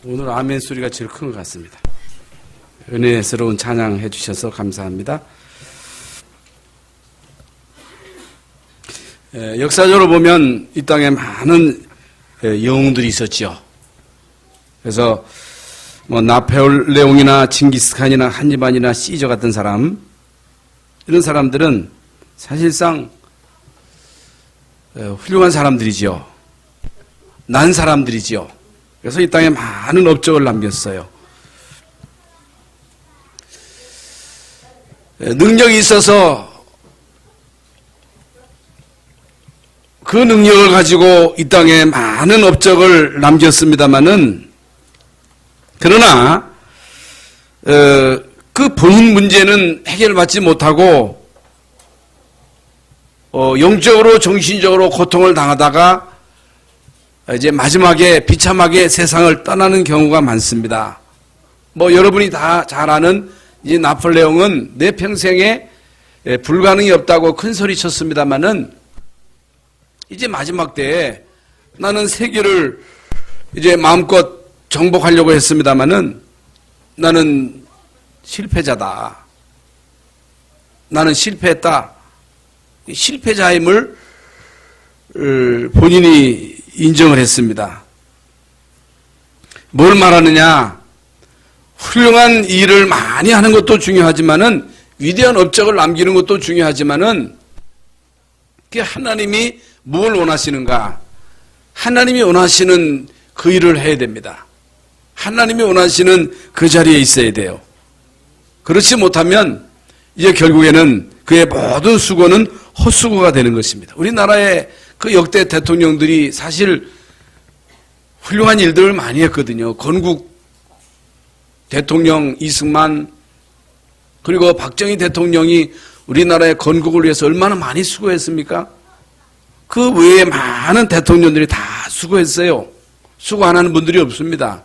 오늘 아멘 소리가 제일 큰 것 같습니다. 은혜스러운 찬양 해주셔서 감사합니다. 역사적으로 보면 이 땅에 많은 영웅들이 있었죠. 그래서 뭐 나폴레옹이나 징기스칸이나 한니발이나 시저 같은 사람, 이런 사람들은 사실상 훌륭한 사람들이죠. 난 사람들이죠. 그래서 이 땅에 많은 업적을 남겼어요. 능력이 있어서 그 능력을 가지고 이 땅에 많은 업적을 남겼습니다마는, 그러나 그 본인 문제는 해결받지 못하고 영적으로 정신적으로 고통을 당하다가 이제 마지막에 비참하게 세상을 떠나는 경우가 많습니다. 뭐 여러분이 다 잘 아는 이 나폴레옹은 내 평생에 불가능이 없다고 큰 소리 쳤습니다마는, 이제 마지막 때에 나는 세계를 이제 마음껏 정복하려고 했습니다마는 나는 실패자다. 나는 실패했다. 실패자임을 본인이 인정을 했습니다. 뭘 말하느냐? 훌륭한 일을 많이 하는 것도 중요하지만은, 위대한 업적을 남기는 것도 중요하지만은, 그 하나님이 뭘 원하시는가? 하나님이 원하시는 그 일을 해야 됩니다. 하나님이 원하시는 그 자리에 있어야 돼요. 그렇지 못하면 이제 결국에는 그의 모든 수고는 헛수고가 되는 것입니다. 우리나라의 그 역대 대통령들이 사실 훌륭한 일들을 많이 했거든요. 건국 대통령 이승만, 그리고 박정희 대통령이 우리나라의 건국을 위해서 얼마나 많이 수고했습니까? 그 외에 많은 대통령들이 다 수고했어요. 수고 안 하는 분들이 없습니다.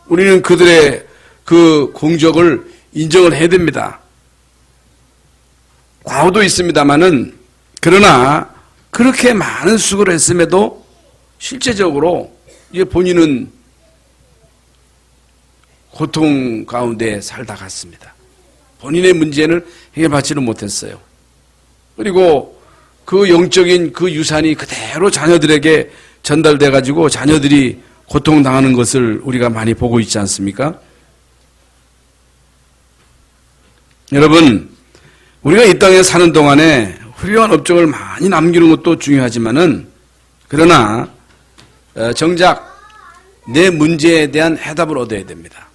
우리는 그들의 그 공적을 인정을 해야 됩니다. 과오도 있습니다만은, 그러나 그렇게 많은 수고를 했음에도 실제적으로 이제 본인은 고통 가운데 살다 갔습니다. 본인의 문제를 해결받지는 못했어요. 그리고 그 영적인 그 유산이 그대로 자녀들에게 전달돼 가지고 자녀들이 고통당하는 것을 우리가 많이 보고 있지 않습니까? 여러분, 우리가 이 땅에 사는 동안에 훌륭한 업적을 많이 남기는 것도 중요하지만은, 그러나 정작 내 문제에 대한 해답을 얻어야 됩니다.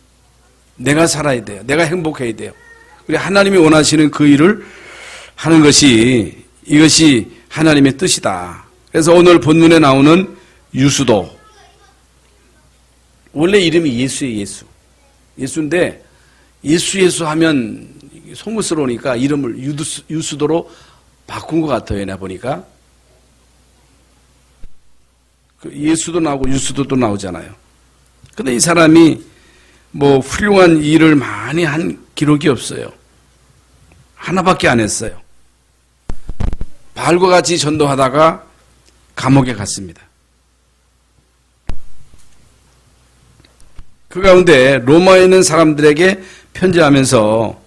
내가 살아야 돼요. 내가 행복해야 돼요. 그리고 하나님이 원하시는 그 일을 하는 것이, 이것이 하나님의 뜻이다. 그래서 오늘 본문에 나오는 유수도, 원래 이름이 예수예요. 예수인데 예수 하면 송구스러우니까 이름을 유수도로 바꾼 것 같아요. 내가 보니까 예수도 나오고 유수도도 나오잖아요. 근데 이 사람이 뭐 훌륭한 일을 많이 한 기록이 없어요. 하나밖에 안 했어요. 바알과 같이 전도하다가 감옥에 갔습니다. 그 가운데 로마에 있는 사람들에게 편지하면서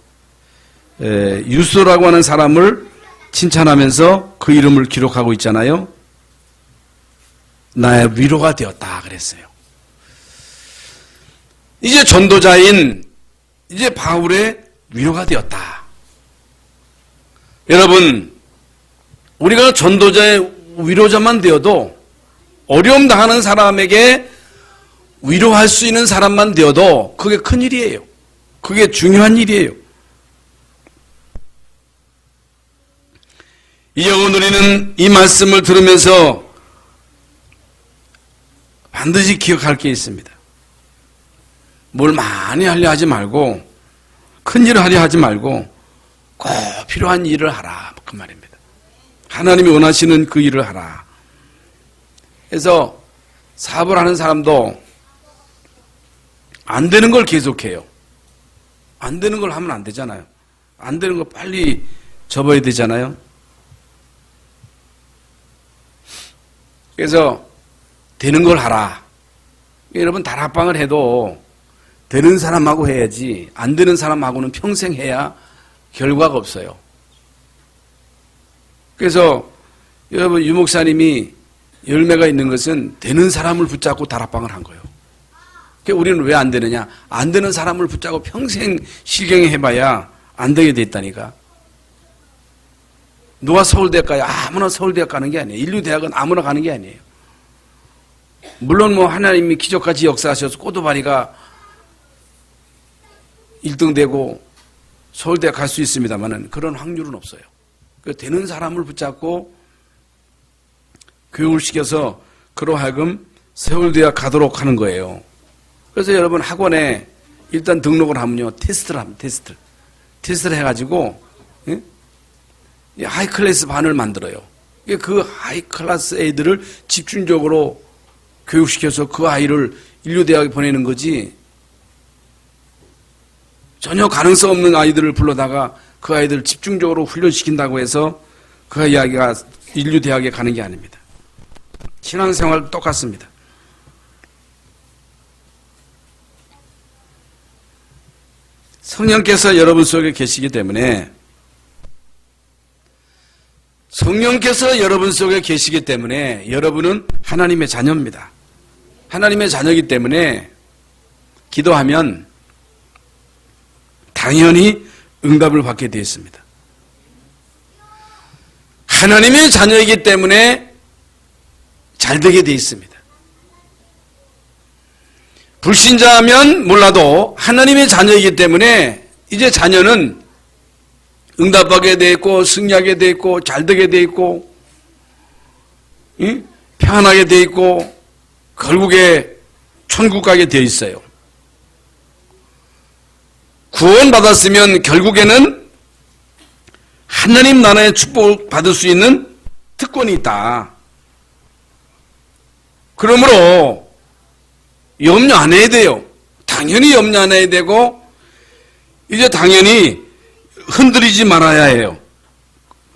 유수도라고 하는 사람을 칭찬하면서 그 이름을 기록하고 있잖아요. 나의 위로가 되었다 그랬어요. 이제 전도자인 이제 바울의 위로가 되었다. 여러분, 우리가 전도자의 위로자만 되어도, 어려움 당하는 사람에게 위로할 수 있는 사람만 되어도 그게 큰 일이에요. 그게 중요한 일이에요. 이제 우리는 이 말씀을 들으면서 반드시 기억할 게 있습니다. 뭘 많이 하려 하지 말고, 큰 일을 하려 하지 말고 꼭 필요한 일을 하라, 그 말입니다. 하나님이 원하시는 그 일을 하라. 그래서 사업을 하는 사람도 안 되는 걸 계속해요. 안 되는 걸 하면 안 되잖아요. 안 되는 거 빨리 접어야 되잖아요. 그래서 되는 걸 하라. 여러분 다락방을 해도 되는 사람하고 해야지 안 되는 사람하고는 평생 해야 결과가 없어요. 그래서 여러분 유 목사님이 열매가 있는 것은 되는 사람을 붙잡고 다락방을 한 거예요. 그러니까 우리는 왜 안 되느냐? 안 되는 사람을 붙잡고 평생 실경해봐야 안 되게 돼 있다니까. 누가 서울대학 가요? 아무나 서울대학 가는 게 아니에요. 인류대학은 아무나 가는 게 아니에요. 물론 뭐 하나님이 기적같이 역사하셔서 꼬도바리가 1등 되고 서울대학 갈 수 있습니다만은 그런 확률은 없어요. 되는 사람을 붙잡고 교육을 시켜서 그로 하여금 서울대학 가도록 하는 거예요. 그래서 여러분 학원에 일단 등록을 하면요. 테스트를 합니다. 테스트를 해가지고 하이클래스 반을 만들어요. 그 하이클래스 애들을 집중적으로 교육시켜서 그 아이를 인류대학에 보내는 거지 전혀 가능성 없는 아이들을 불러다가 그 아이들을 집중적으로 훈련시킨다고 해서 그 아이가 인류대학에 가는 게 아닙니다. 신앙생활도 똑같습니다. 성령께서 여러분 속에 계시기 때문에 여러분은 하나님의 자녀입니다. 하나님의 자녀이기 때문에 기도하면 당연히 응답을 받게 되어 있습니다. 하나님의 자녀이기 때문에 잘 되게 되어 있습니다. 불신자면 몰라도 하나님의 자녀이기 때문에 이제 자녀는 응답하게 되어 있고 승리하게 되어 있고 잘 되게 되어 있고 평안하게 되어 있고 결국에 천국 가게 되어 있어요. 구원받았으면 결국에는 하나님 나라의 축복을 받을 수 있는 특권이 있다. 그러므로 염려 안 해야 돼요. 당연히 염려 안 해야 되고 이제 당연히 흔들리지 말아야 해요.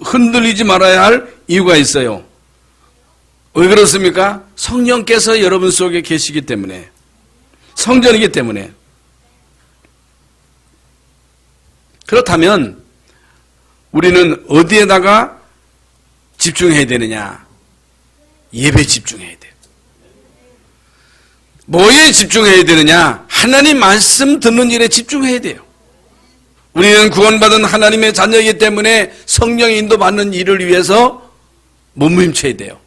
흔들리지 말아야 할 이유가 있어요. 왜 그렇습니까? 성령께서 여러분 속에 계시기 때문에 성전이기 때문에 그렇다면 우리는 어디에다가 집중해야 되느냐? 예배에 집중해야 돼요. 뭐에 집중해야 되느냐? 하나님 말씀 듣는 일에 집중해야 돼요. 우리는 구원받은 하나님의 자녀이기 때문에 성령의 인도받는 일을 위해서 몸부림쳐야 돼요.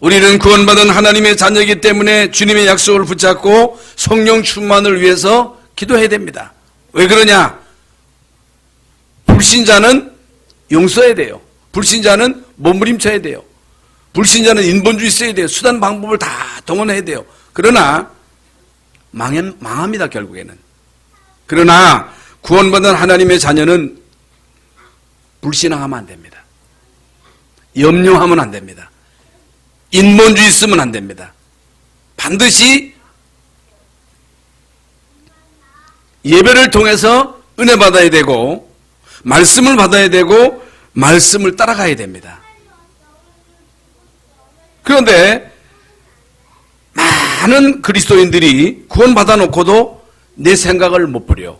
우리는 구원받은 하나님의 자녀이기 때문에 주님의 약속을 붙잡고 성령 충만을 위해서 기도해야 됩니다. 왜 그러냐? 불신자는 용서해야 돼요. 불신자는 몸부림쳐야 돼요. 불신자는 인본주의 써야 돼요. 수단 방법을 다 동원해야 돼요. 그러나 망합니다. 결국에는. 그러나 구원받은 하나님의 자녀는 불신앙하면 안 됩니다. 염려하면 안 됩니다. 인본주의 쓰면 안 됩니다. 반드시 예배를 통해서 은혜 받아야 되고 말씀을 받아야 되고 말씀을 따라가야 됩니다. 그런데 많은 그리스도인들이 구원받아 놓고도 내 생각을 못 버려.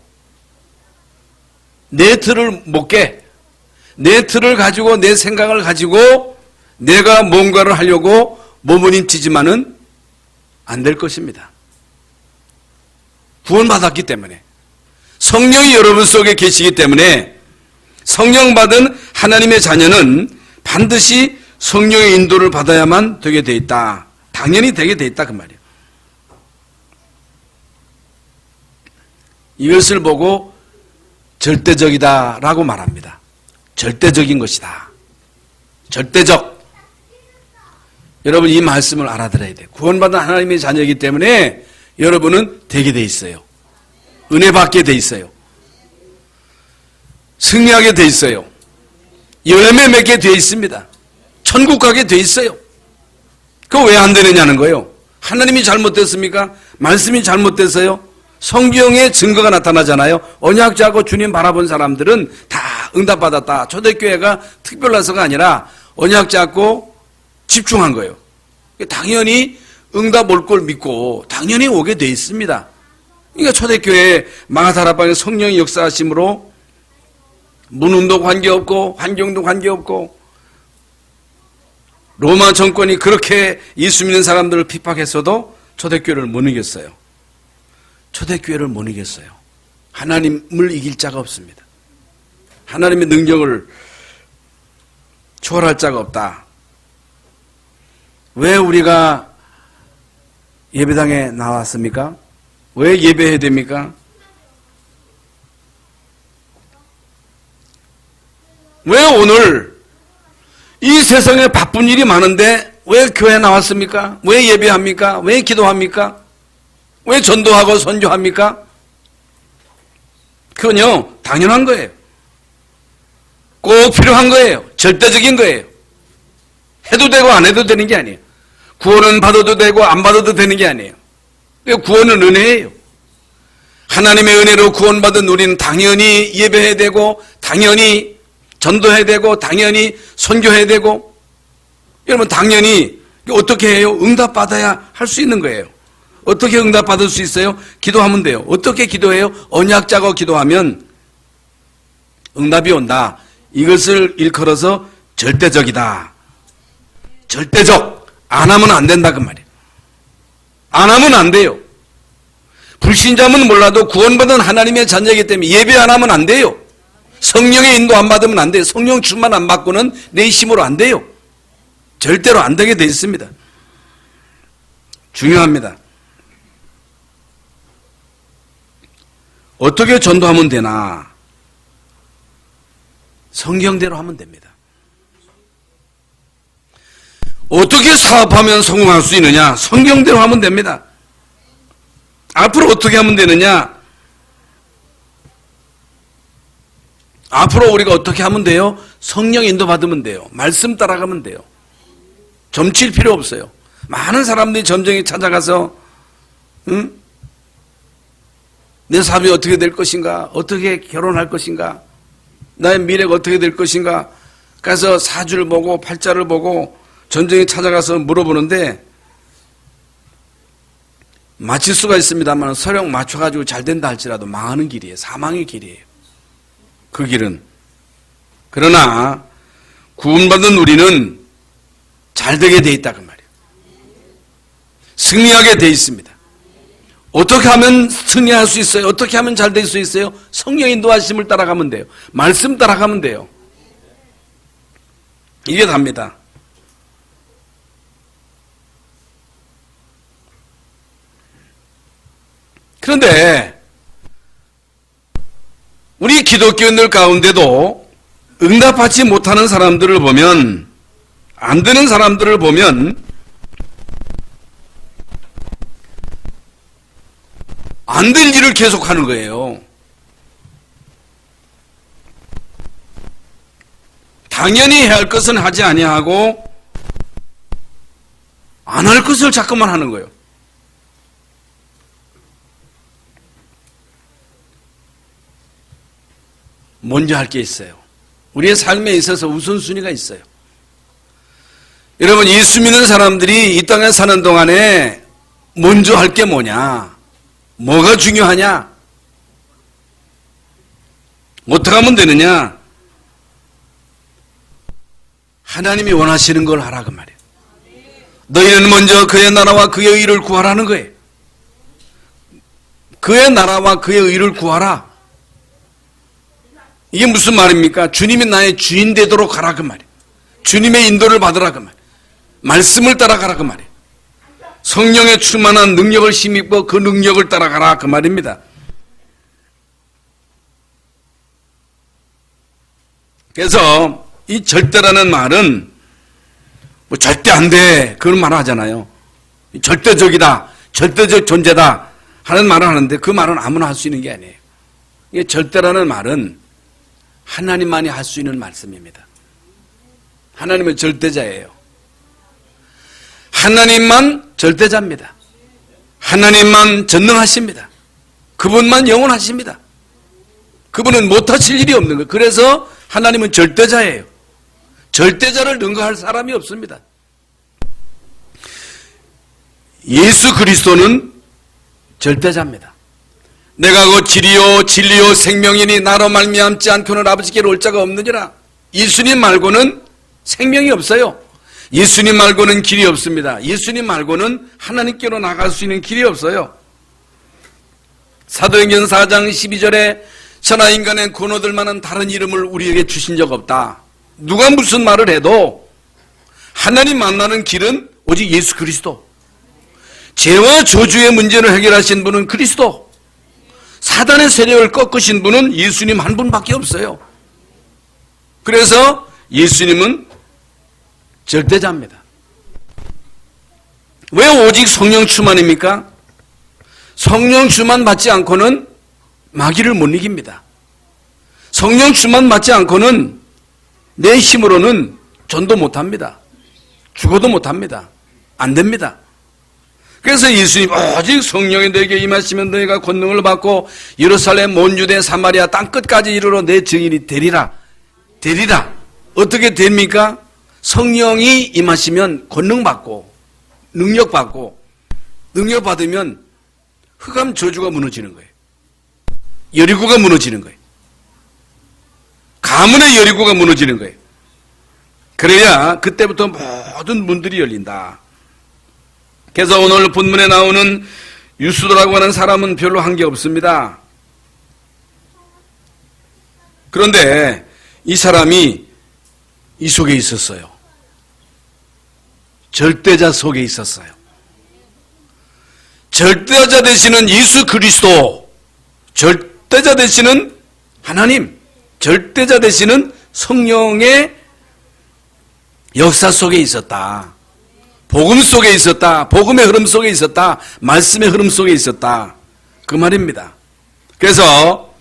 내 틀을 못 깨. 내 틀을 가지고 내 생각을 가지고 내가 뭔가를 하려고 몸부림치지만은 안 될 것입니다. 구원받았기 때문에 성령이 여러분 속에 계시기 때문에 성령 받은 하나님의 자녀는 반드시 성령의 인도를 받아야만 되게 돼 있다. 당연히 되게 돼 있다 그 말이에요. 이것을 보고 절대적이다라고 말합니다. 절대적인 것이다. 절대적. 여러분 이 말씀을 알아들어야 돼요. 구원받은 하나님의 자녀이기 때문에 여러분은 되게 돼 있어요. 은혜 받게 돼 있어요. 승리하게 돼 있어요. 열매 맺게 돼 있습니다. 천국 가게 돼 있어요. 그거 왜 안 되느냐는 거예요. 하나님이 잘못됐습니까? 말씀이 잘못됐어요? 성경에 증거가 나타나잖아요. 언약자고 주님 바라본 사람들은 다 응답받았다. 초대교회가 특별나서가 아니라 언약자고 집중한 거예요. 당연히 응답 올 걸 믿고 당연히 오게 돼 있습니다. 그러니까 초대교회 마가다락방에 성령의 역사하심으로 문운도 관계없고 환경도 관계없고 로마 정권이 그렇게 예수 믿는 사람들을 핍박했어도 초대교회를 못 이겼어요. 초대교회를 못 이겼어요. 하나님을 이길 자가 없습니다. 하나님의 능력을 초월할 자가 없다. 왜 우리가 예배당에 나왔습니까? 왜 예배해야 됩니까? 왜 오늘 이 세상에 바쁜 일이 많은데 왜 교회에 나왔습니까? 왜 예배합니까? 왜 기도합니까? 왜 전도하고 선교합니까? 그건요, 당연한 거예요. 꼭 필요한 거예요. 절대적인 거예요. 해도 되고 안 해도 되는 게 아니에요. 구원은 받아도 되고 안 받아도 되는 게 아니에요. 구원은 은혜예요. 하나님의 은혜로 구원받은 우리는 당연히 예배해야 되고 당연히 전도해야 되고 당연히 선교해야 되고 여러분 당연히 어떻게 해요? 응답받아야 할 수 있는 거예요. 어떻게 응답받을 수 있어요? 기도하면 돼요. 어떻게 기도해요? 언약 짜고 기도하면 응답이 온다. 이것을 일컬어서 절대적이다. 절대적. 안 하면 안 된다 그 말이에요. 안 하면 안 돼요. 불신자면 몰라도 구원받은 하나님의 자녀이기 때문에 예배 안 하면 안 돼요. 성령의 인도 안 받으면 안 돼요. 성령 충만 안 받고는 내 힘으로 안 돼요. 절대로 안 되게 돼 있습니다. 중요합니다. 어떻게 전도하면 되나? 성경대로 하면 됩니다. 어떻게 사업하면 성공할 수 있느냐? 성경대로 하면 됩니다. 앞으로 어떻게 하면 되느냐? 앞으로 우리가 어떻게 하면 돼요? 성령 인도 받으면 돼요. 말씀 따라가면 돼요. 점칠 필요 없어요. 많은 사람들이 점쟁이 찾아가서 내 삶이 어떻게 될 것인가? 어떻게 결혼할 것인가? 나의 미래가 어떻게 될 것인가? 가서 사주를 보고 팔자를 보고 점쟁이 찾아가서 물어보는데 맞힐 수가 있습니다만 설령 맞춰가지고 잘 된다 할지라도 망하는 길이에요. 사망의 길이에요. 그 길은. 그러나 구원받은 우리는 잘 되게 돼 있다 그 말이에요. 승리하게 돼 있습니다. 어떻게 하면 승리할 수 있어요? 어떻게 하면 잘 될 수 있어요? 성령 인도하심을 따라가면 돼요. 말씀 따라가면 돼요. 이게 답니다. 그런데 우리 기독교인들 가운데도 응답하지 못하는 사람들을 보면, 안 되는 사람들을 보면 안 될 일을 계속하는 거예요. 당연히 해야 할 것은 하지 아니하고 안 할 것을 자꾸만 하는 거예요. 먼저 할 게 있어요. 우리의 삶에 있어서 우선순위가 있어요. 여러분, 예수 믿는 사람들이 이 땅에 사는 동안에 먼저 할 게 뭐냐? 뭐가 중요하냐? 어떻게 하면 되느냐? 하나님이 원하시는 걸 하라 그 말이에요. 너희는 먼저 그의 나라와 그의 의를 구하라는 거예요. 그의 나라와 그의 의를 구하라. 이게 무슨 말입니까? 주님이 나의 주인 되도록 하라 그 말이에요. 주님의 인도를 받으라 그 말이에요. 말씀을 따라가라 그 말이에요. 성령의 충만한 능력을 힘입고 그 능력을 따라가라 그 말입니다. 그래서 이 절대라는 말은 뭐 절대 안 돼 그런 말을 하잖아요. 절대적이다, 절대적 존재다 하는 말을 하는데 그 말은 아무나 할 수 있는 게 아니에요. 이게 절대라는 말은 하나님만이 할 수 있는 말씀입니다. 하나님은 절대자예요. 하나님만 절대자입니다. 하나님만 전능하십니다. 그분만 영원하십니다. 그분은 못하실 일이 없는 거예요. 그래서 하나님은 절대자예요. 절대자를 능가할 사람이 없습니다. 예수 그리스도는 절대자입니다. 내가 곧 길이요 진리요 생명이니 나로 말미암지 않고는 아버지께로 올 자가 없느니라. 예수님 말고는 생명이 없어요. 예수님 말고는 길이 없습니다. 예수님 말고는 하나님께로 나갈 수 있는 길이 없어요. 사도행전 4장 12절에 천하 인간의 권 얻을 만한 다른 이름을 우리에게 주신 적 없다. 누가 무슨 말을 해도 하나님 만나는 길은 오직 예수 그리스도. 죄와 저주의 문제를 해결하신 분은 그리스도. 사단의 세력을 꺾으신 분은 예수님 한 분밖에 없어요. 그래서 예수님은 절대자입니다. 왜 오직 성령 충만입니까? 성령 충만 받지 않고는 마귀를 못 이깁니다. 성령 충만 받지 않고는 내 힘으로는 전도 못합니다. 죽어도 못합니다. 안 됩니다. 그래서 예수님 오직 성령이 너에게 임하시면 너희가 권능을 받고 예루살렘 온 유대 사마리아 땅끝까지 이르러 내 증인이 되리라. 어떻게 됩니까? 성령이 임하시면 권능 받고 능력 받으면 흑암 저주가 무너지는 거예요. 여리고가 무너지는 거예요. 가문의 여리고가 무너지는 거예요. 그래야 그때부터 모든 문들이 열린다. 그래서 오늘 본문에 나오는 유수도라고 하는 사람은 별로 한 게 없습니다. 그런데 이 사람이 이 속에 있었어요. 절대자 속에 있었어요. 절대자 되시는 예수 그리스도, 절대자 되시는 하나님, 절대자 되시는 성령의 역사 속에 있었다. 복음 속에 있었다. 복음의 흐름 속에 있었다. 말씀의 흐름 속에 있었다. 그 말입니다. 그래서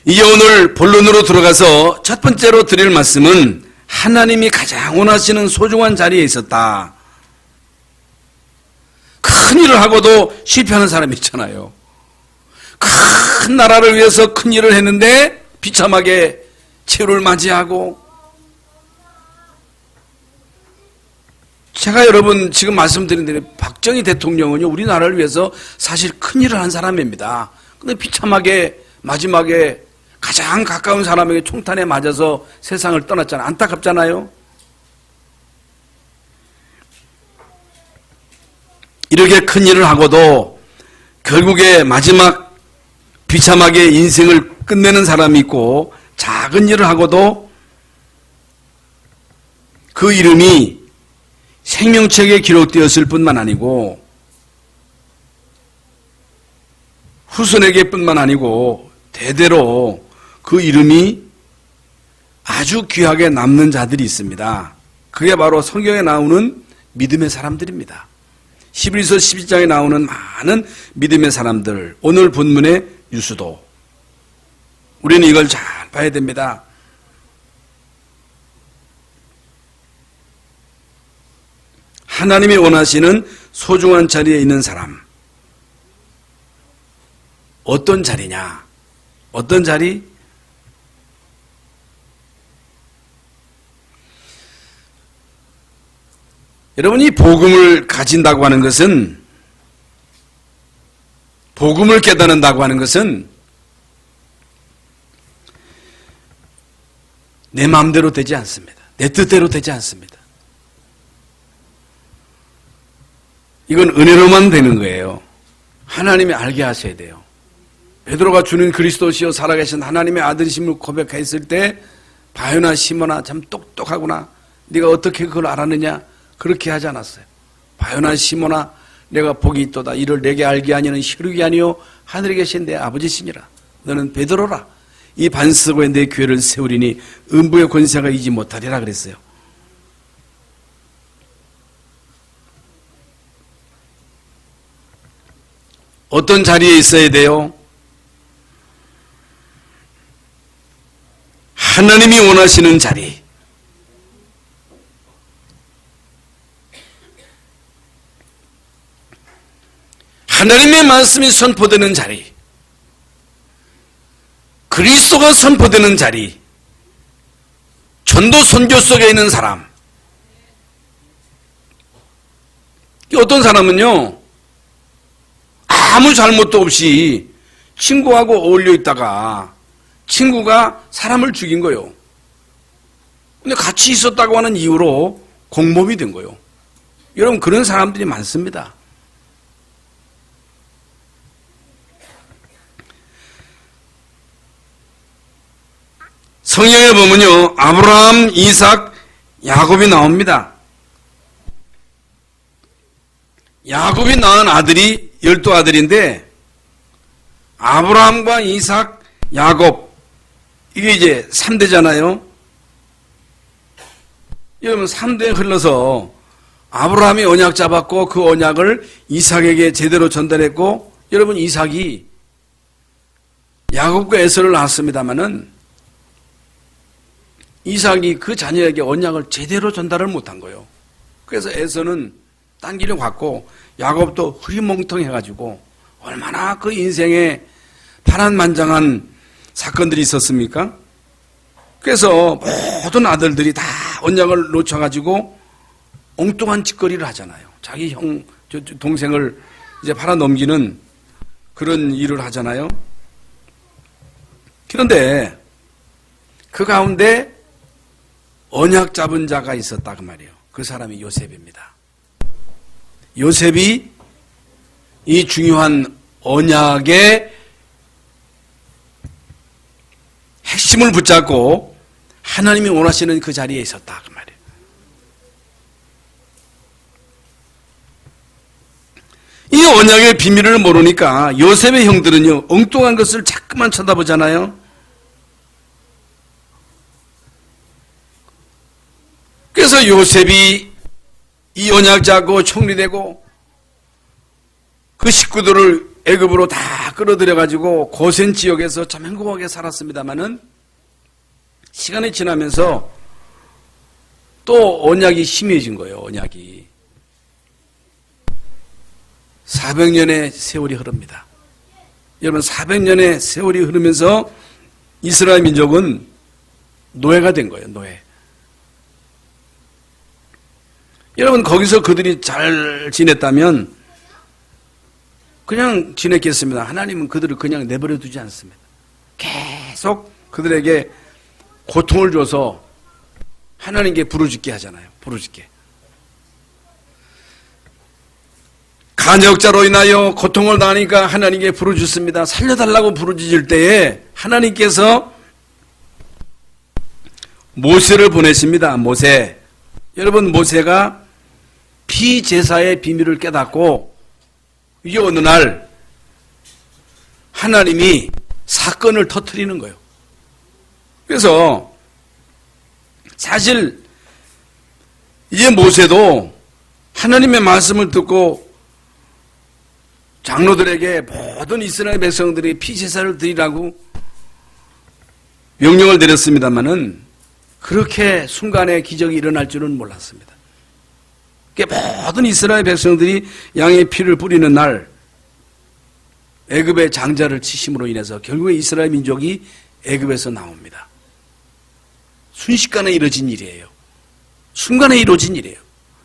이제 오늘 본론으로 들어가서 첫 번째로 드릴 말씀은 하나님이 가장 원하시는 소중한 자리에 있었다. 큰 일을 하고도 실패하는 사람이 있잖아요. 큰 나라를 위해서 큰 일을 했는데 비참하게 최후를 맞이하고, 제가 여러분 지금 말씀드린 대로 박정희 대통령은요, 우리나라를 위해서 사실 큰 일을 한 사람입니다. 근데 비참하게 마지막에 가장 가까운 사람에게 총탄에 맞아서 세상을 떠났잖아요. 안타깝잖아요. 이렇게 큰 일을 하고도 결국에 마지막 비참하게 인생을 끝내는 사람이 있고, 작은 일을 하고도 그 이름이 생명책에 기록되었을 뿐만 아니고 후손에게 뿐만 아니고 대대로 그 이름이 아주 귀하게 남는 자들이 있습니다. 그게 바로 성경에 나오는 믿음의 사람들입니다. 히브리서 12장에 나오는 많은 믿음의 사람들, 오늘 본문의 유수도. 우리는 이걸 잘 봐야 됩니다. 하나님이 원하시는 소중한 자리에 있는 사람. 어떤 자리냐? 어떤 자리? 여러분이 복음을 가진다고 하는 것은, 복음을 깨닫는다고 하는 것은 내 마음대로 되지 않습니다. 내 뜻대로 되지 않습니다. 이건 은혜로만 되는 거예요. 하나님이 알게 하셔야 돼요. 베드로가 주는 그리스도시요 살아계신 하나님의 아들이심을 고백했을 때, 바요나 시몬아 참 똑똑하구나, 네가 어떻게 그걸 알았느냐, 그렇게 하지 않았어요. 바요나 시몬아 내가 복이 있도다. 이를 내게 알게 하니는 혈육이 아니요 하늘에 계신 내 아버지시니라. 너는 베드로라. 이 반석에 내 교회를 세우리니 음부의 권세가 이지 못하리라 그랬어요. 어떤 자리에 있어야 돼요? 하나님이 원하시는 자리. 하나님의 말씀이 선포되는 자리. 그리스도가 선포되는 자리. 전도 선교 속에 있는 사람. 어떤 사람은요, 아무 잘못도 없이 친구하고 어울려 있다가 친구가 사람을 죽인 거예요. 근데 같이 있었다고 하는 이유로 공범이 된 거예요. 여러분, 그런 사람들이 많습니다. 성경에 보면요, 아브라함, 이삭, 야곱이 나옵니다. 야곱이 낳은 아들이 12아들인데 아브라함과 이삭, 야곱, 이게 이제 3대잖아요. 여러분, 3대 흘러서 아브라함이 언약 잡았고 그 언약을 이삭에게 제대로 전달했고, 여러분, 이삭이 야곱과 에서를 낳았습니다마는 이삭이 그 자녀에게 언약을 제대로 전달을 못한 거예요. 그래서 에서는 딴 길을 갔고 야곱도 흐리멍텅해가지고 얼마나 그 인생에 파란만장한 사건들이 있었습니까? 그래서 모든 아들들이 다 언약을 놓쳐가지고 엉뚱한 짓거리를 하잖아요. 자기 동생을 이제 팔아넘기는 그런 일을 하잖아요. 그런데 그 가운데 언약 잡은 자가 있었다 그 말이에요. 그 사람이 요셉입니다. 요셉이 이 중요한 언약의 핵심을 붙잡고 하나님이 원하시는 그 자리에 있었다 그 말이에요. 이 언약의 비밀을 모르니까 요셉의 형들은요, 엉뚱한 것을 자꾸만 쳐다보잖아요. 그래서 요셉이 이 언약 잡고 총리되고 그 식구들을 애굽으로 다 끌어들여가지고 고센 지역에서 참 행복하게 살았습니다마는 시간이 지나면서 또 언약이 심해진 거예요. 언약이 400년의 세월이 흐릅니다. 여러분, 400년의 세월이 흐르면서 이스라엘 민족은 노예가 된 거예요. 노예. 여러분, 거기서 그들이 잘 지냈다면 그냥 지냈겠습니다. 하나님은 그들을 그냥 내버려 두지 않습니다. 계속 그들에게 고통을 줘서 하나님께 부르짖게 하잖아요. 부르짖게. 간역자로 인하여 고통을 당하니까 하나님께 부르짖습니다. 살려달라고 부르짖을 때에 하나님께서 모세를 보내십니다. 모세. 여러분, 모세가 피제사의 비밀을 깨닫고 이게 어느 날 하나님이 사건을 터뜨리는 거예요. 그래서 사실 이제 모세도 하나님의 말씀을 듣고 장로들에게 모든 이스라엘 백성들이 피제사를 드리라고 명령을 내렸습니다마는 그렇게 순간에 기적이 일어날 줄은 몰랐습니다. 모든 이스라엘 백성들이 양의 피를 뿌리는 날 애굽의 장자를 치심으로 인해서 결국에 이스라엘 민족이 애굽에서 나옵니다. 순식간에 이루어진 일이에요. 순간에 이루어진 일이에요.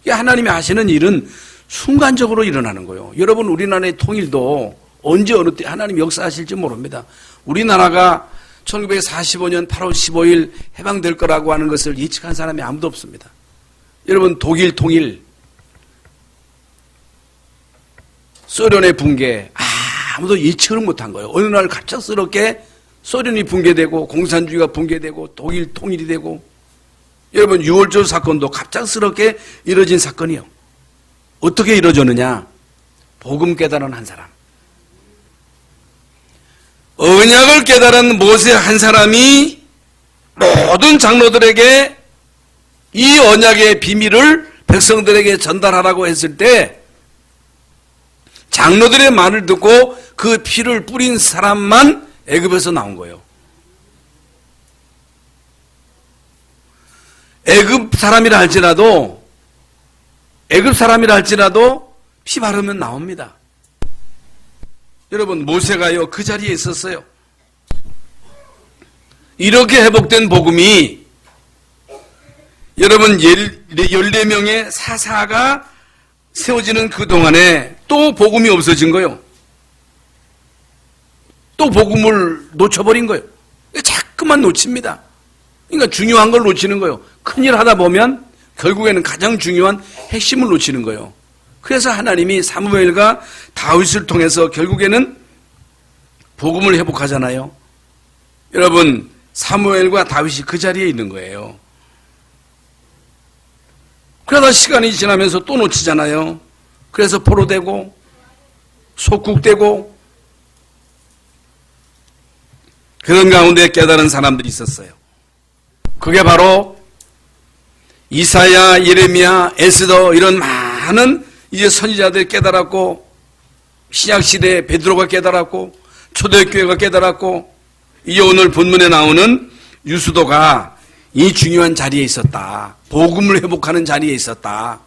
하나님이 하시는 일은 순간적으로 일어나는 거예요. 여러분, 우리나라의 통일도 언제 어느 때 하나님 역사하실지 모릅니다. 우리나라가 1945년 8월 15일 해방될 거라고 하는 것을 예측한 사람이 아무도 없습니다. 여러분, 독일 통일, 소련의 붕괴, 아무도 예측을 못한 거예요. 어느 날 갑작스럽게 소련이 붕괴되고 공산주의가 붕괴되고 독일 통일이 되고, 여러분, 6월절 사건도 갑작스럽게 이뤄진 사건이요. 어떻게 이루어졌느냐? 복음 깨달은 한 사람, 언약을 깨달은 모세 한 사람이 모든 장로들에게 이 언약의 비밀을 백성들에게 전달하라고 했을 때 장로들의 말을 듣고 그 피를 뿌린 사람만 애굽에서 나온 거예요. 애굽 사람이라 할지라도 피 바르면 나옵니다. 여러분, 모세가요 그 자리에 있었어요. 이렇게 회복된 복음이 여러분 14명의 사사가 세워지는 그 동안에 또 복음이 없어진 거예요. 또 복음을 놓쳐버린 거예요. 자꾸만 놓칩니다. 그러니까 중요한 걸 놓치는 거예요. 큰일 하다 보면 결국에는 가장 중요한 핵심을 놓치는 거예요. 그래서 하나님이 사무엘과 다윗을 통해서 결국에는 복음을 회복하잖아요. 여러분, 사무엘과 다윗이 그 자리에 있는 거예요. 그러다 시간이 지나면서 또 놓치잖아요. 그래서 포로되고 속국되고 그런 가운데 깨달은 사람들이 있었어요. 그게 바로 이사야, 예레미야, 에스더 이런 많은 이제 선지자들이 깨달았고, 신약시대에 베드로가 깨달았고, 초대교회가 깨달았고, 이제 오늘 본문에 나오는 유수도가 이 중요한 자리에 있었다. 복음을 회복하는 자리에 있었다.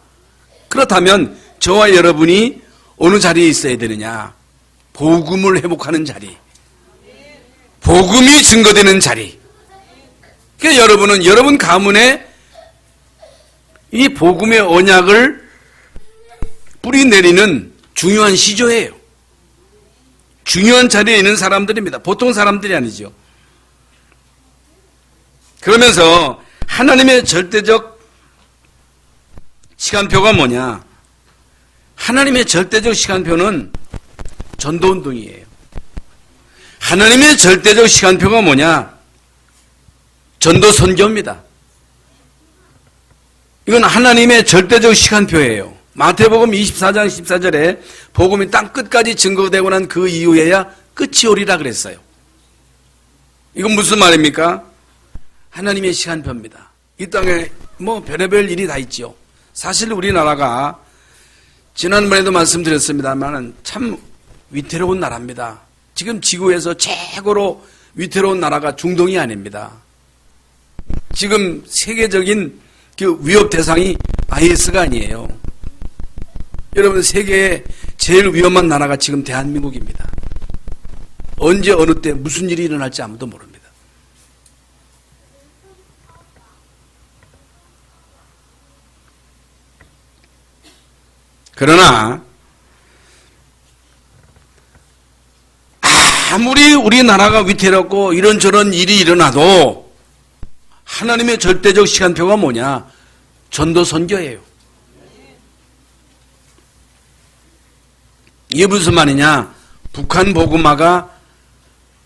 그렇다면 저와 여러분이 어느 자리에 있어야 되느냐? 복음을 회복하는 자리. 복음이 증거되는 자리. 그러니까 여러분은 여러분 가문에 이 복음의 언약을 뿌리내리는 중요한 시조예요. 중요한 자리에 있는 사람들입니다. 보통 사람들이 아니죠. 그러면서 하나님의 절대적 시간표가 뭐냐? 하나님의 절대적 시간표는 전도운동이에요. 하나님의 절대적 시간표가 뭐냐? 전도 선교입니다. 이건 하나님의 절대적 시간표예요. 마태복음 24장 14절에 복음이 땅 끝까지 증거되고 난 그 이후에야 끝이 오리라 그랬어요. 이건 무슨 말입니까? 하나님의 시간표입니다. 이 땅에 뭐 별의별 일이 다 있죠. 사실 우리나라가 지난번에도 말씀드렸습니다만 참 위태로운 나라입니다. 지금 지구에서 최고로 위태로운 나라가 중동이 아닙니다. 지금 세계적인 그 위협 대상이 IS가 아니에요. 여러분, 세계의 제일 위험한 나라가 지금 대한민국입니다. 언제 어느 때 무슨 일이 일어날지 아무도 모릅니다. 그러나 아무리 우리나라가 위태롭고 이런저런 일이 일어나도 하나님의 절대적 시간표가 뭐냐? 전도 선교예요. 이게 무슨 말이냐? 북한 복음화가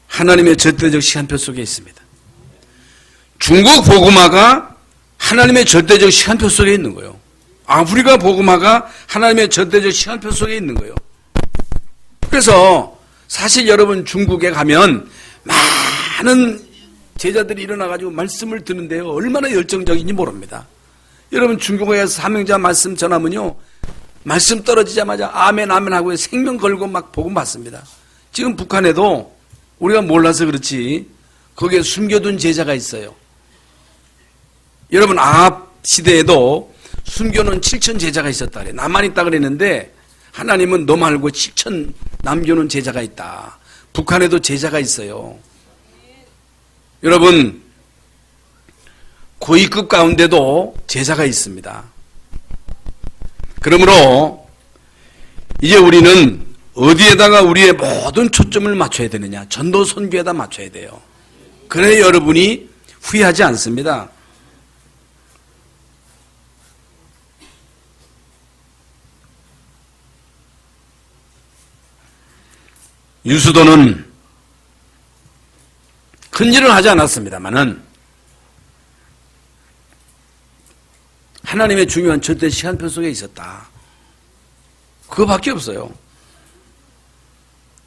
하나님의 절대적 시간표 속에 있습니다. 중국 복음화가 하나님의 절대적 시간표 속에 있는 거예요. 아프리카 복음화가 하나님의 절대적 시간표 속에 있는 거예요. 그래서 사실 여러분 중국에 가면 많은 제자들이 일어나가지고 말씀을 듣는데요. 얼마나 열정적인지 모릅니다. 여러분 중국에 가서 사명자 말씀 전하면요. 말씀 떨어지자마자 아멘 아멘 하고 생명 걸고 막 복음 받습니다. 지금 북한에도 우리가 몰라서 그렇지 거기에 숨겨둔 제자가 있어요. 여러분 아합 시대에도 숨겨놓은 7천 제자가 있었다 그래. 나만 있다 그랬는데 하나님은 너 말고 7천 남겨놓은 제자가 있다. 북한에도 제자가 있어요. 여러분 고위급 가운데도 제자가 있습니다. 그러므로 이제 우리는 어디에다가 우리의 모든 초점을 맞춰야 되느냐? 전도 선교에다 맞춰야 돼요. 그래야 여러분이 후회하지 않습니다. 유수도는 큰 일을 하지 않았습니다만은 하나님의 중요한 절대 시간표 속에 있었다. 그거밖에 없어요.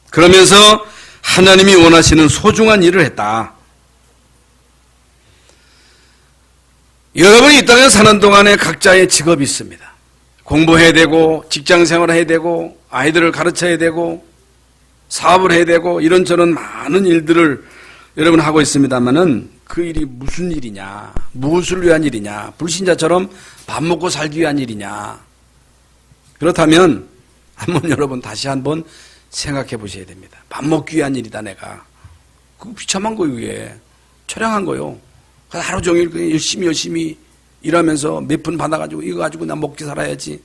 그러면서 하나님이 원하시는 소중한 일을 했다. 여러분이 이 땅에 사는 동안에 각자의 직업이 있습니다. 공부해야 되고 직장생활을 해야 되고 아이들을 가르쳐야 되고 사업을 해야 되고 이런저런 많은 일들을 여러분 하고 있습니다만은 그 일이 무슨 일이냐, 무엇을 위한 일이냐, 불신자처럼 밥 먹고 살기 위한 일이냐. 그렇다면 한번 여러분 다시 한번 생각해 보셔야 됩니다. 밥 먹기 위한 일이다 내가. 그거 비참한 거예요. 이게 처량한 거요. 하루 종일 열심히 일하면서 몇 푼 받아가지고 이거 가지고 나 먹기 살아야지.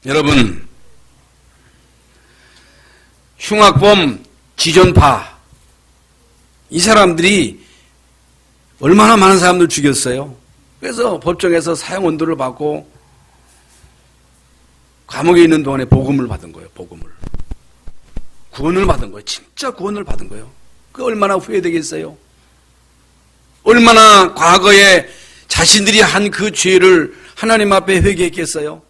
여러분, 흉악범, 지존파, 이 사람들이 얼마나 많은 사람들 죽였어요. 그래서 법정에서 사형 언도를 받고 감옥에 있는 동안에 복음을 받은 거예요. 복음을. 구원을 받은 거예요. 진짜 구원을 받은 거예요. 그 얼마나 후회되겠어요. 얼마나 과거에 자신들이 한 그 죄를 하나님 앞에 회개했겠어요.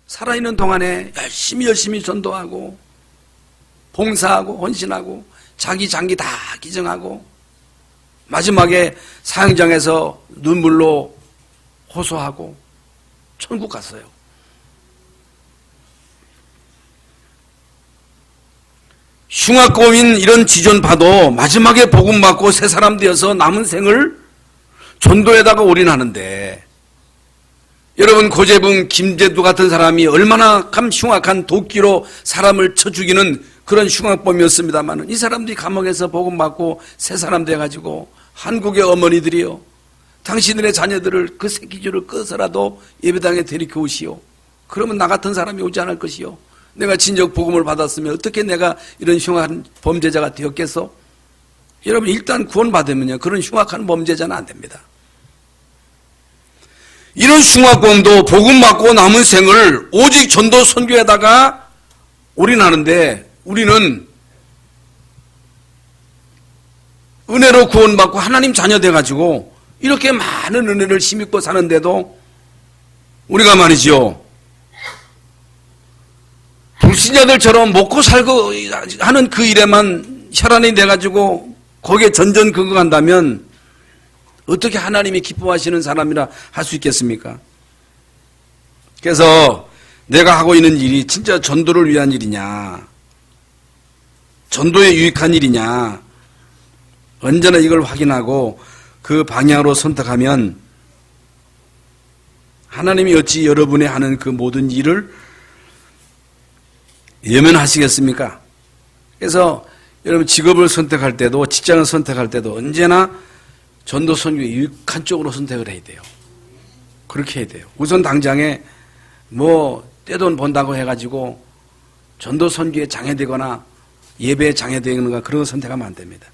살아있는 동안에 열심히 전도하고 봉사하고 헌신하고 자기 장기 다 기증하고 마지막에 사형장에서 눈물로 호소하고 천국 갔어요. 흉악범인 이런 지존파도 마지막에 복음 받고 새 사람 되어서 남은 생을 전도에다가 올인하는데, 여러분 고재붕, 김제두 같은 사람이 얼마나 흉악한 도끼로 사람을 쳐 죽이는 그런 흉악범이었습니다만, 이 사람들이 감옥에서 복음 받고 새 사람 돼가지고 한국의 어머니들이요, 당신들의 자녀들을 그 새끼줄을 꺼서라도 예배당에 데리고 오시오. 그러면 나 같은 사람이 오지 않을 것이요. 내가 진정 복음을 받았으면 어떻게 내가 이런 흉악한 범죄자가 되었겠어? 여러분, 일단 구원받으면요, 그런 흉악한 범죄자는 안 됩니다. 이런 흉악범도 복음 받고 남은 생을 오직 전도 선교에다가 올인하는데, 우리는 은혜로 구원받고 하나님 자녀 돼가지고 이렇게 많은 은혜를 힘입고 사는데도 우리가 말이죠, 불신자들처럼 먹고 살고 하는 그 일에만 혈안이 돼가지고 거기에 전전긍긍한다면 어떻게 하나님이 기뻐하시는 사람이라 할 수 있겠습니까? 그래서 내가 하고 있는 일이 진짜 전도를 위한 일이냐, 전도에 유익한 일이냐, 언제나 이걸 확인하고 그 방향으로 선택하면 하나님이 어찌 여러분의 하는 그 모든 일을 예면하시겠습니까? 그래서 여러분 직업을 선택할 때도 직장을 선택할 때도 언제나 전도 선교에 유익한 쪽으로 선택을 해야 돼요. 그렇게 해야 돼요. 우선 당장에 뭐 떼돈 번다고 해가지고 전도 선교에 장애되거나 예배에 장애되거나 그런 거 선택하면 안 됩니다.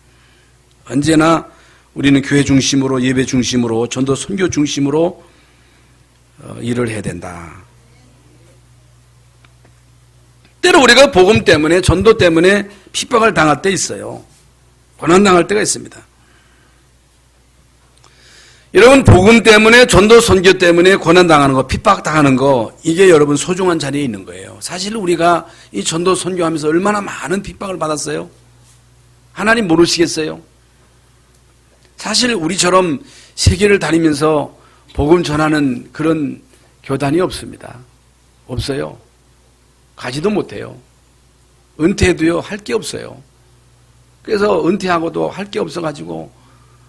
언제나 우리는 교회 중심으로, 예배 중심으로, 전도 선교 중심으로 일을 해야 된다. 때로 우리가 복음 때문에, 전도 때문에 핍박을 당할 때 있어요. 고난당할 때가 있습니다. 여러분, 복음 때문에, 전도 선교 때문에 고난당하는 거, 핍박당하는 거, 이게 여러분 소중한 자리에 있는 거예요. 사실 우리가 이 전도 선교하면서 얼마나 많은 핍박을 받았어요? 하나님 모르시겠어요? 사실 우리처럼 세계를 다니면서 복음 전하는 그런 교단이 없습니다. 없어요. 가지도 못해요. 은퇴해도요, 할 게 없어요. 그래서 은퇴하고도 할 게 없어가지고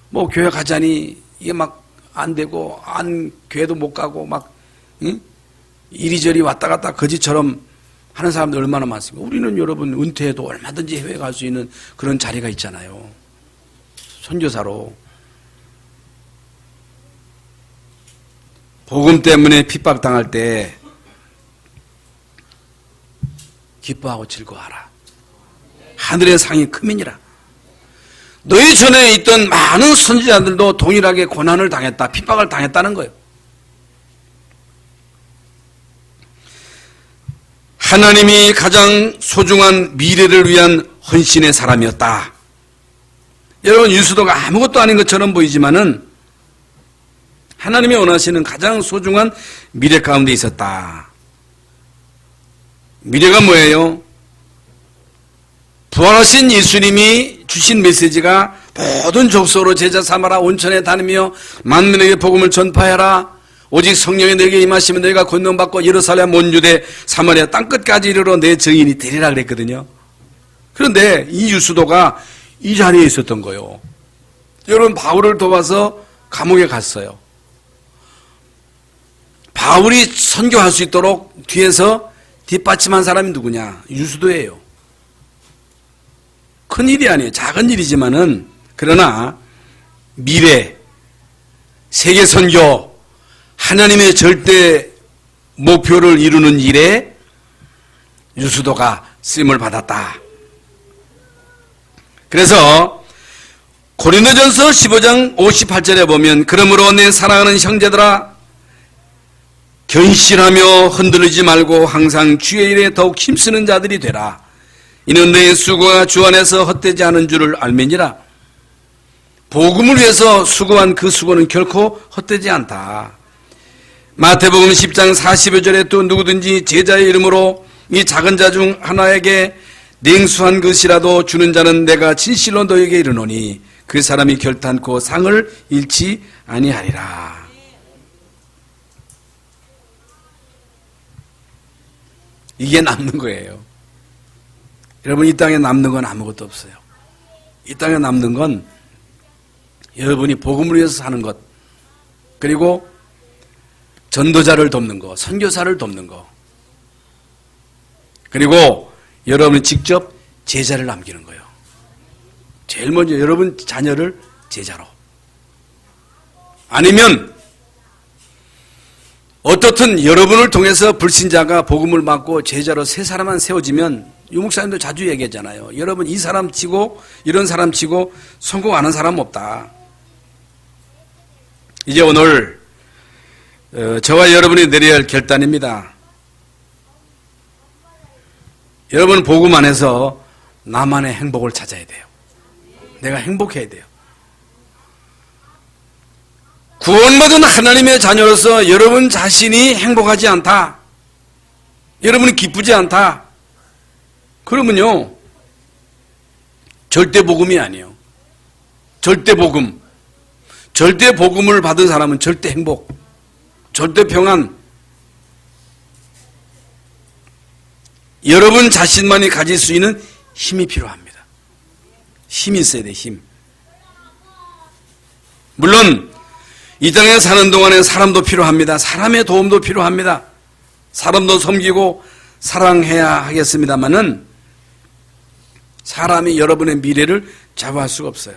뭐 교회 가자니 이게 막 안 되고, 교회도 못 가고 막 이리저리 왔다 갔다 거지처럼 하는 사람들 얼마나 많습니까? 우리는 여러분 은퇴해도 얼마든지 해외 갈 수 있는 그런 자리가 있잖아요. 선교사로. 복음 때문에 핍박당할 때 기뻐하고 즐거워하라. 하늘의 상이 크민이라. 너희 전에 있던 많은 선지자들도 동일하게 고난을 당했다, 핍박을 당했다는 거예요. 하나님이 가장 소중한 미래를 위한 헌신의 사람이었다. 여러분, 유수도가 아무것도 아닌 것처럼 보이지만은 하나님이 원하시는 가장 소중한 미래 가운데 있었다. 미래가 뭐예요? 부활하신 예수님이 주신 메시지가 모든 족속으로 제자 삼아라, 온천에 다니며 만민에게 복음을 전파해라, 오직 성령이 너에게 임하시면 너희가 권능받고 예루살렘 온 유대 사마리아 땅끝까지 이르러 내 증인이 되리라 그랬거든요. 그런데 이 유수도가 이 자리에 있었던 거예요. 여러분, 바울을 도와서 감옥에 갔어요. 바울이 선교할 수 있도록 뒤에서 뒷받침한 사람이 누구냐? 유수도예요. 큰 일이 아니에요. 작은 일이지만은, 그러나 미래, 세계 선교, 하나님의 절대 목표를 이루는 일에 유수도가 쓰임을 받았다. 그래서 고린도전서 15장 58절에 보면 그러므로 내 사랑하는 형제들아 견실하며 흔들리지 말고 항상 주의 일에 더욱 힘쓰는 자들이 되라. 이는 너의 수고가 주 안에서 헛되지 않은 줄을 알매니라. 복음을 위해서 수고한 그 수고는 결코 헛되지 않다. 마태복음 10장 40여절에 또 누구든지 제자의 이름으로 이 작은 자 중 하나에게 냉수한 것이라도 주는 자는 내가 진실로 너에게 이르노니 그 사람이 결탄코 상을 잃지 아니하리라. 이게 남는 거예요. 여러분, 이 땅에 남는 건 아무것도 없어요. 이 땅에 남는 건 여러분이 복음을 위해서 사는 것, 그리고 전도자를 돕는 것, 선교사를 돕는 것, 그리고 여러분이 직접 제자를 남기는 거예요. 제일 먼저 여러분 자녀를 제자로. 아니면 어떻든 여러분을 통해서 불신자가 복음을 받고 제자로 세 사람만 세워지면, 유목사님도 자주 얘기하잖아요. 여러분 이 사람 치고 이런 사람 치고 성공 안 한 사람 없다. 이제 오늘 저와 여러분이 내려야 할 결단입니다. 여러분 복음 안에서 나만의 행복을 찾아야 돼요. 내가 행복해야 돼요. 구원받은 하나님의 자녀로서 여러분 자신이 행복하지 않다, 여러분이 기쁘지 않다, 그러면요 절대 복음이 아니에요. 절대 복음. 절대 복음을 받은 사람은 절대 행복, 절대 평안. 여러분 자신만이 가질 수 있는 힘이 필요합니다. 힘이 있어야 돼, 힘. 물론 이 땅에 사는 동안에 사람도 필요합니다. 사람의 도움도 필요합니다. 사람도 섬기고 사랑해야 하겠습니다만은 사람이 여러분의 미래를 좌우할 수가 없어요.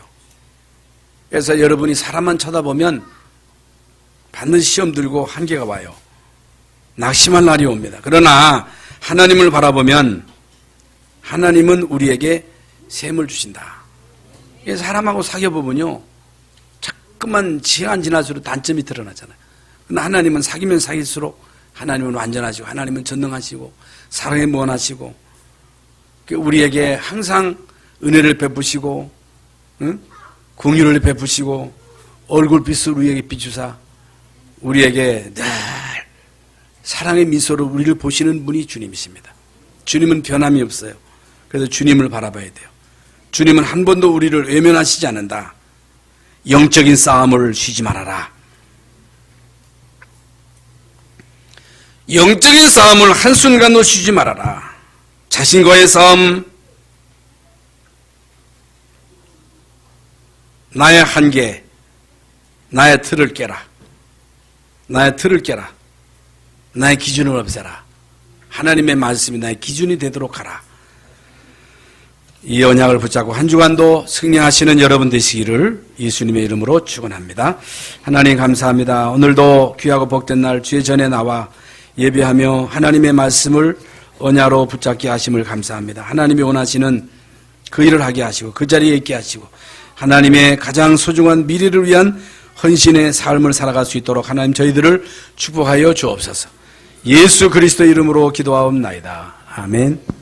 그래서 여러분이 사람만 쳐다보면 반드시 시험 들고 한계가 와요. 낙심할 날이 옵니다. 그러나 하나님을 바라보면 하나님은 우리에게 셈을 주신다. 사람하고 사귀어보면요 자꾸만 시간 지날수록 단점이 드러나잖아요. 그러나 하나님은 사귀면 사귈수록 하나님은 완전하시고 하나님은 전능하시고 사랑에 무한하시고 우리에게 항상 은혜를 베푸시고, 응? 긍휼을 베푸시고 얼굴빛을 우리에게 비추사 우리에게 늘 사랑의 미소로 우리를 보시는 분이 주님이십니다. 주님은 변함이 없어요. 그래서 주님을 바라봐야 돼요. 주님은 한 번도 우리를 외면하시지 않는다. 영적인 싸움을 쉬지 말아라. 영적인 싸움을 한순간도 쉬지 말아라. 자신과의 싸움, 나의 한계, 나의 틀을 깨라. 나의 틀을 깨라. 나의 기준을 없애라. 하나님의 말씀이 나의 기준이 되도록 하라. 이 언약을 붙잡고 한 주간도 승리하시는 여러분 되시기를 예수님의 이름으로 축원합니다. 하나님 감사합니다. 오늘도 귀하고 복된 날 주의 전에 나와 예배하며 하나님의 말씀을 언약으로 붙잡게 하심을 감사합니다. 하나님이 원하시는 그 일을 하게 하시고 그 자리에 있게 하시고 하나님의 가장 소중한 미래를 위한 헌신의 삶을 살아갈 수 있도록 하나님 저희들을 축복하여 주옵소서. 예수 그리스도 이름으로 기도하옵나이다. 아멘.